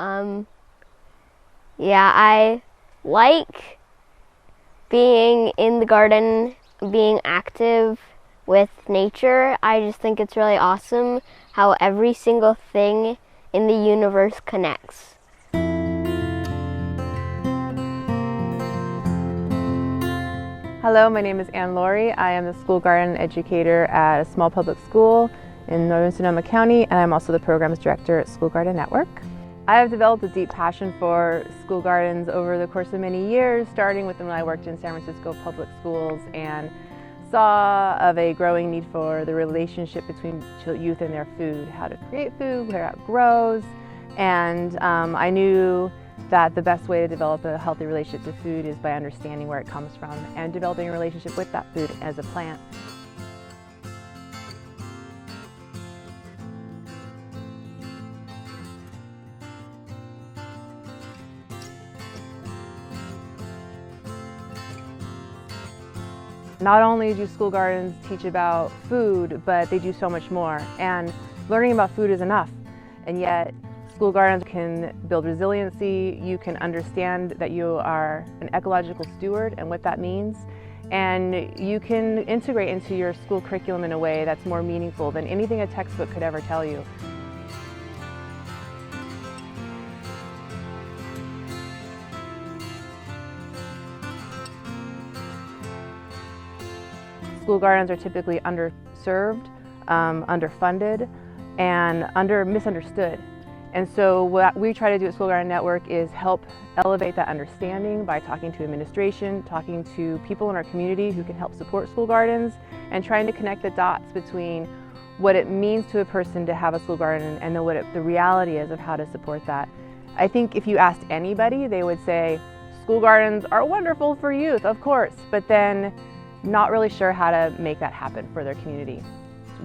Um, yeah, I like being in the garden, being active with nature. I just think it's really awesome how every single thing in the universe connects. Hello, my name is Ann Laurie. I am the school garden educator at a small public school in northern Sonoma County, and I'm also the programs director at School Garden Network. I have developed a deep passion for school gardens over the course of many years, starting with when I worked in San Francisco public schools and saw of a growing need for the relationship between youth and their food, how to create food, where it grows, and I knew that the best way to develop a healthy relationship to food is by understanding where it comes from and developing a relationship with that food as a plant. Not only do school gardens teach about food, but they do so much more. And learning about food is enough. And yet, school gardens can build resiliency. You can understand that you are an ecological steward and what that means. And you can integrate into your school curriculum in a way that's more meaningful than anything a textbook could ever tell you. School gardens are typically underserved, underfunded, and misunderstood. And so what we try to do at School Garden Network is help elevate that understanding by talking to administration, talking to people in our community who can help support school gardens, and trying to connect the dots between what it means to a person to have a school garden and then the reality is of how to support that. I think if you asked anybody, they would say school gardens are wonderful for youth, of course, but then not really sure how to make that happen for their community.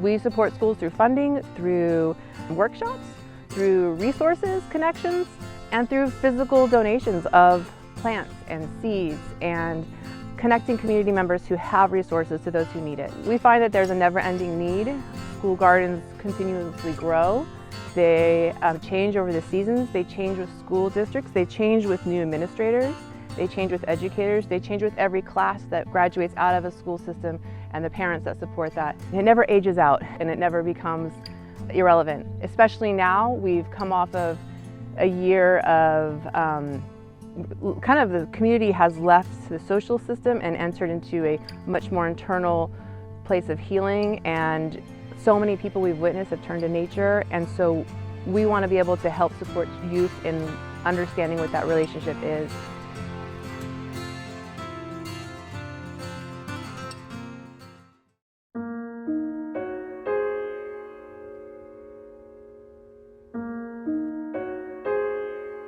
We support schools through funding, through workshops, through resources, connections, and through physical donations of plants and seeds and connecting community members who have resources to those who need it. We find that there's a never-ending need. School gardens continuously grow. They change over the seasons. They change with school districts. They change with new administrators. They change with educators. They change with every class that graduates out of a school system and the parents that support that. It never ages out and it never becomes irrelevant. Especially now, we've come off of a year of kind of the community has left the social system and entered into a much more internal place of healing, and so many people we've witnessed have turned to nature, and so we want to be able to help support youth in understanding what that relationship is.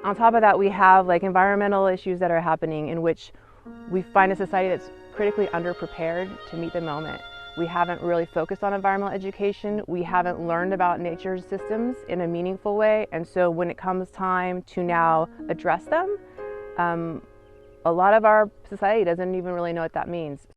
On top of that, we have environmental issues that are happening in which we find a society that's critically underprepared to meet the moment. We haven't really focused on environmental education. We haven't learned about nature's systems in a meaningful way. And so when it comes time to now address them, a lot of our society doesn't even really know what that means.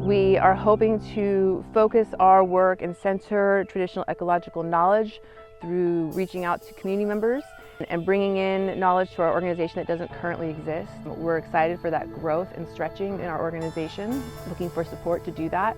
We are hoping to focus our work and center traditional ecological knowledge through reaching out to community members and bringing in knowledge to our organization that doesn't currently exist. We're excited for that growth and stretching in our organization, looking for support to do that.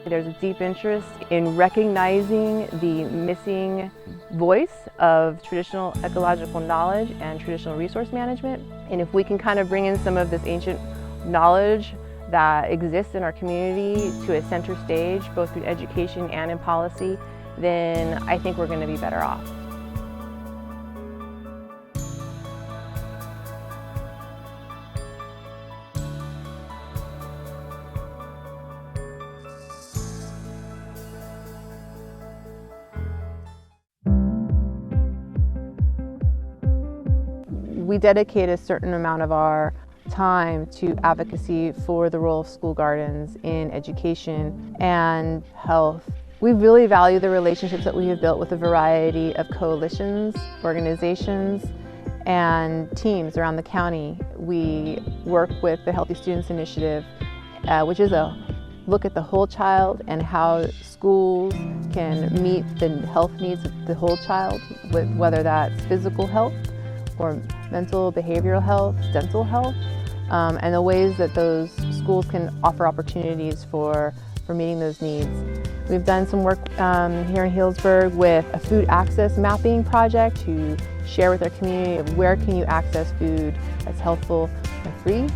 There's a deep interest in recognizing the missing voice of traditional ecological knowledge and traditional resource management. And if we can kind of bring in some of this ancient knowledge that exists in our community to a center stage, both through education and in policy, then I think we're going to be better off. We dedicate a certain amount of our time to advocacy for the role of school gardens in education and health. We really value the relationships that we have built with a variety of coalitions, organizations, and teams around the county. We work with the Healthy Students Initiative which is a look at the whole child and how schools can meet the health needs of the whole child, whether that's physical health or mental, behavioral health, dental health, and the ways that those schools can offer opportunities for meeting those needs. We've done some work here in Healdsburg with a food access mapping project to share with our community of where can you access food that's healthful and free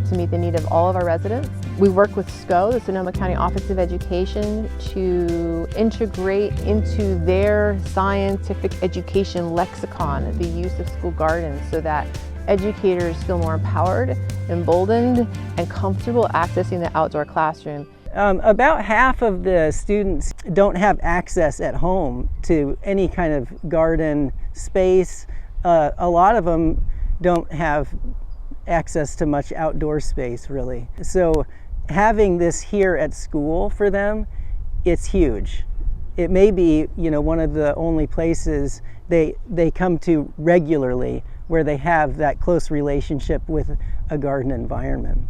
to meet the need of all of our residents. We work with SCO, the Sonoma County Office of Education, to integrate into their scientific education lexicon the use of school gardens so that educators feel more empowered, emboldened, and comfortable accessing the outdoor classroom. About half of the students don't have access at home to any kind of garden space. A lot of them don't have access to much outdoor space, really. So having this here at school for them, it's huge. It may be, one of the only places they come to regularly where they have that close relationship with a garden environment.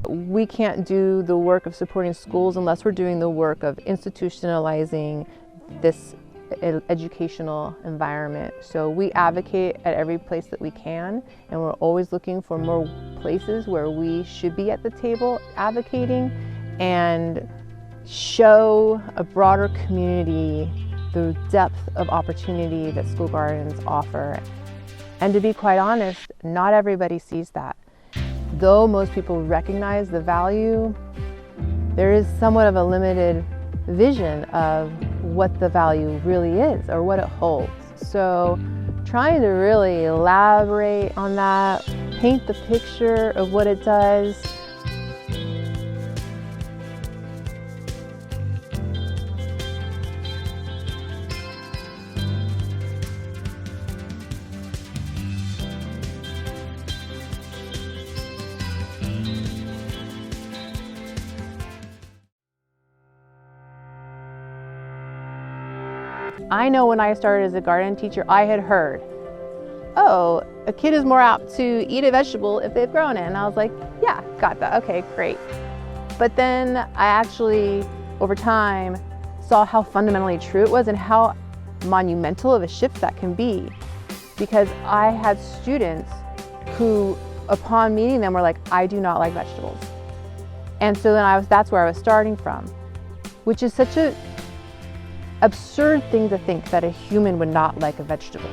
We can't do the work of supporting schools unless we're doing the work of institutionalizing this educational environment. So we advocate at every place that we can, and we're always looking for more places where we should be at the table advocating and show a broader community the depth of opportunity that school gardens offer. And to be quite honest, not everybody sees that. Though most people recognize the value, there is somewhat of a limited vision of what the value really is or what it holds. So trying to really elaborate on that, paint the picture of what it does. I know when I started as a garden teacher, I had heard, oh, a kid is more apt to eat a vegetable if they've grown it. And I was like, yeah, got that, okay, great. But then I actually, over time, saw how fundamentally true it was and how monumental of a shift that can be. Because I had students who, upon meeting them, were like, I do not like vegetables. And so then that's where I was starting from, which is such a absurd thing to think that a human would not like a vegetable.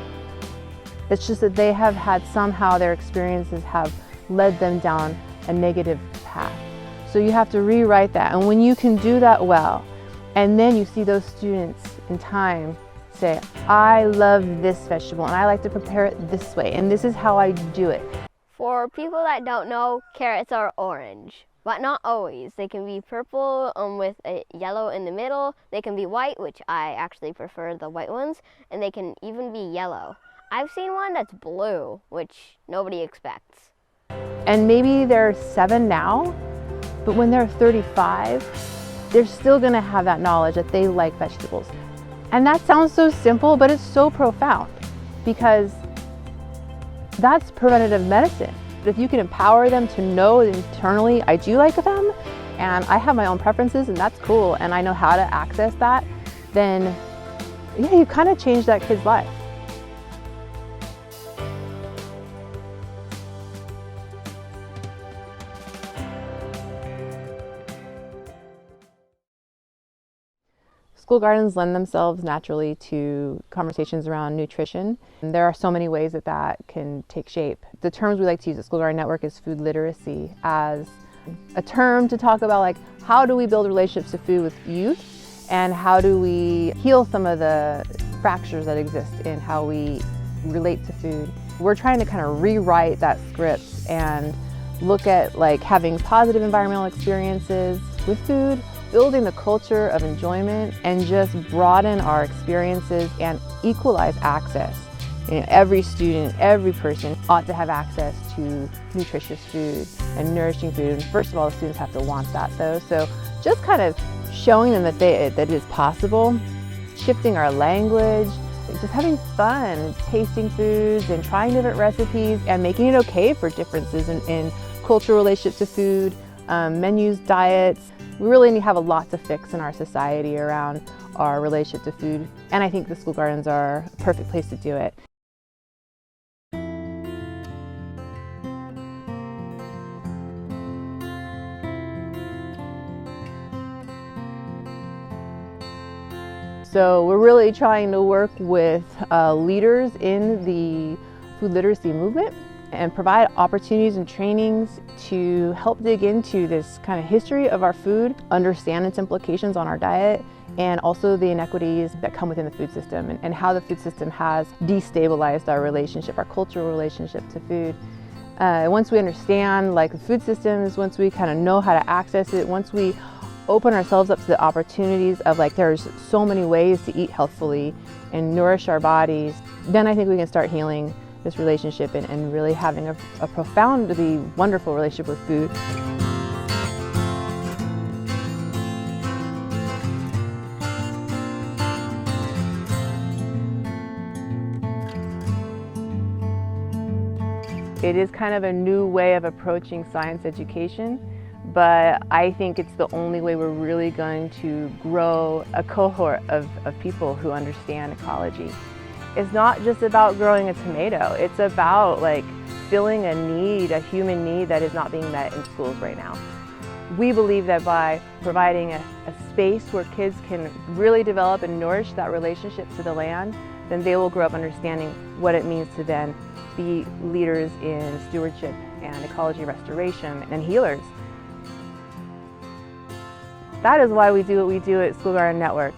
It's just that they have had somehow their experiences have led them down a negative path. So you have to rewrite that. And when you can do that well, and then you see those students in time say, I love this vegetable and I like to prepare it this way and this is how I do it. For people that don't know, carrots are orange. But not always. They can be purple with a yellow in the middle. They can be white, which I actually prefer the white ones. And they can even be yellow. I've seen one that's blue, which nobody expects. And maybe they're 7 now, but when they're 35, they're still gonna have that knowledge that they like vegetables. And that sounds so simple, but it's so profound because that's preventative medicine. If you can empower them to know internally, I do like them, and I have my own preferences, and that's cool, and I know how to access that, then yeah, you kind of change that kid's life. School gardens lend themselves naturally to conversations around nutrition. And there are so many ways that can take shape. The terms we like to use at School Garden Network is food literacy as a term to talk about like how do we build relationships to food with youth and how do we heal some of the fractures that exist in how we relate to food. We're trying to kind of rewrite that script and look at like having positive environmental experiences with food, building the culture of enjoyment, and just broaden our experiences and equalize access. Every student, every person ought to have access to nutritious food and nourishing food. And first of all, the students have to want that though. So just kind of showing them that it is possible, shifting our language, just having fun, tasting foods and trying different recipes and making it okay for differences in cultural relationships to food, menus, diets. We really have a lot to fix in our society around our relationship to food, and I think the school gardens are a perfect place to do it. So we're really trying to work with leaders in the food literacy movement and provide opportunities and trainings to help dig into this kind of history of our food, understand its implications on our diet, and also the inequities that come within the food system and how the food system has destabilized our relationship, our cultural relationship to food. Once we understand like the food systems, once we kind of know how to access it, once we open ourselves up to the opportunities of like there's so many ways to eat healthfully and nourish our bodies, then I think we can start healing this relationship and really having a profoundly wonderful relationship with food. It is kind of a new way of approaching science education, but I think it's the only way we're really going to grow a cohort of people who understand ecology. It's not just about growing a tomato, it's about like filling a need, a human need that is not being met in schools right now. We believe that by providing a space where kids can really develop and nourish that relationship to the land, then they will grow up understanding what it means to then be leaders in stewardship and ecology restoration and healers. That is why we do what we do at School Garden Network.